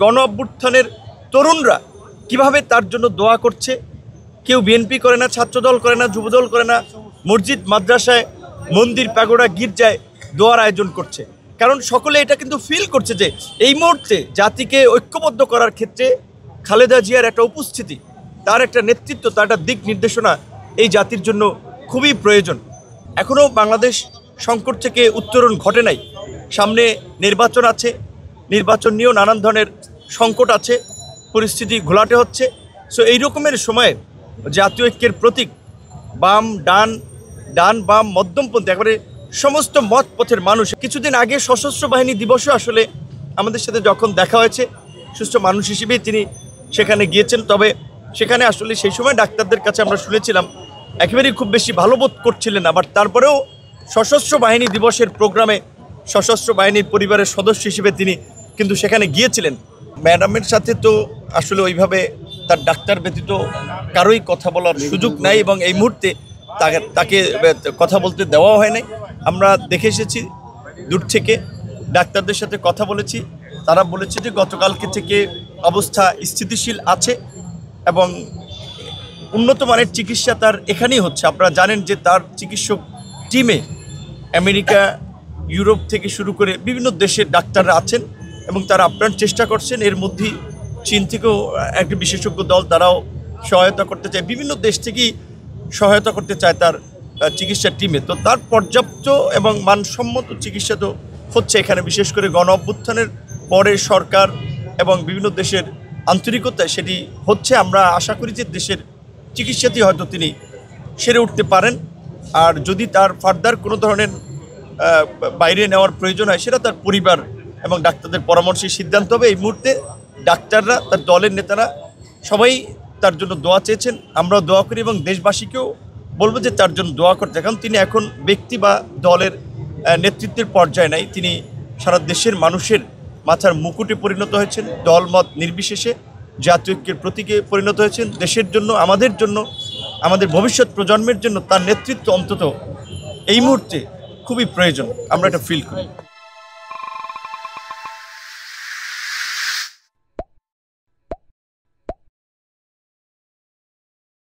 গণ অভ্যুত্থানের তরুণরা কিভাবে তার জন্য দোয়া করছে। কেউ বিএনপি করে না, ছাত্রদল করে না, যুবদল করে না, মসজিদ মাদ্রাসায়, মন্দির, প্যাগোডা, গির্জায় দোয়ার আয়োজন করছে। কারণ সকলে এটা কিন্তু ফিল করছে যে এই মুহূর্তে জাতিকে ঐক্যবদ্ধ করার ক্ষেত্রে খালেদা জিয়ার একটা উপস্থিতি, তার একটা নেতৃত্ব, তার একটা দিক নির্দেশনা এই জাতির জন্য খুবই প্রয়োজন। এখনও বাংলাদেশ সংকট থেকে উত্তরণ ঘটে নাই। সামনে নির্বাচন আছে, নির্বাচন নিয়েও নানান ধরনের সংকট আছে, পরিস্থিতি ঘোলাটে হচ্ছে। সো এই রকমের সময়ে জাতীয় ঐক্যের প্রতীক বাম, ডান বাম, মধ্যমপন্থী, একেবারে সমস্ত মত পথের মানুষ। কিছুদিন আগে সশস্ত্র বাহিনী দিবসে আসলে আমাদের সাথে যখন দেখা হয়েছে, সুস্থ মানুষ হিসেবেই তিনি সেখানে গিয়েছেন। তবে সেখানে আসলে সেই সময় ডাক্তারদের কাছে আমরা শুনেছিলাম একেবারেই খুব বেশি ভালো বোধ করছিলেন না। বাট তারপরেও সশস্ত্র বাহিনী দিবসের প্রোগ্রামে সশস্ত্র বাহিনীর পরিবারের সদস্য হিসেবে তিনি কিন্তু সেখানে গিয়েছিলেন। ম্যাডামের সাথে তো আসলে ওইভাবে তার ডাক্তার ব্যতীত কারোই কথা বলার সুযোগ নাই, এবং এই মুহূর্তে তাকে কথা বলতে দেওয়া হয় নাই। আমরা দেখে এসেছি দূর থেকে, ডাক্তারদের সাথে কথা বলেছি, তারা বলেছে যে গতকালকে থেকে অবস্থা স্থিতিশীল আছে এবং উন্নত মানের চিকিৎসা তার এখানেই হচ্ছে। আপনারা জানেন যে তার চিকিৎসক টিমে আমেরিকা, ইউরোপ থেকে শুরু করে বিভিন্ন দেশের ডাক্তাররা আছেন এবং তারা আপ্রাণ চেষ্টা করছেন। এর মধ্যেই চীন থেকেও একটা বিশেষজ্ঞ দল, তারাও সহায়তা করতে চায়, বিভিন্ন দেশ থেকেই সহায়তা করতে চায় তার চিকিৎসা টিমে। তো তার পর্যাপ্ত এবং মানসম্মত চিকিৎসা তো হচ্ছে এখানে, বিশেষ করে গণ অভ্যুত্থানের পরে সরকার এবং বিভিন্ন দেশের আন্তরিকতায় সেটি হচ্ছে। আমরা আশা করি যে দেশের চিকিৎসাতেই হয়তো তিনি সেরে উঠতে পারেন। আর যদি তার ফার্দার কোনো ধরনের বাইরে নেওয়ার প্রয়োজন হয়, সেটা তার পরিবার এবং ডাক্তারদের পরামর্শে সিদ্ধান্ত হবে। এই মুহূর্তে ডাক্তাররা, তার দলের নেতারা সবাই তার জন্য দোয়া চেয়েছেন। আমরাও দোয়া করি এবং দেশবাসীকেও বলবো যে তার জন্য দোয়া করতে। কারণ তিনি এখন ব্যক্তি বা দলের নেতৃত্বের পর্যায়ে নাই, তিনি সারা দেশের মানুষের মাথার মুকুটে পরিণত হয়েছেন। দলমত নির্বিশেষে জাতীয় ঐক্যের প্রতীকে পরিণত হয়েছেন। দেশের জন্য, আমাদের জন্য, আমাদের ভবিষ্যৎ প্রজন্মের জন্য তার নেতৃত্ব অন্তত এই মুহূর্তে খুবই প্রয়োজন, আমরা এটা ফিল করি।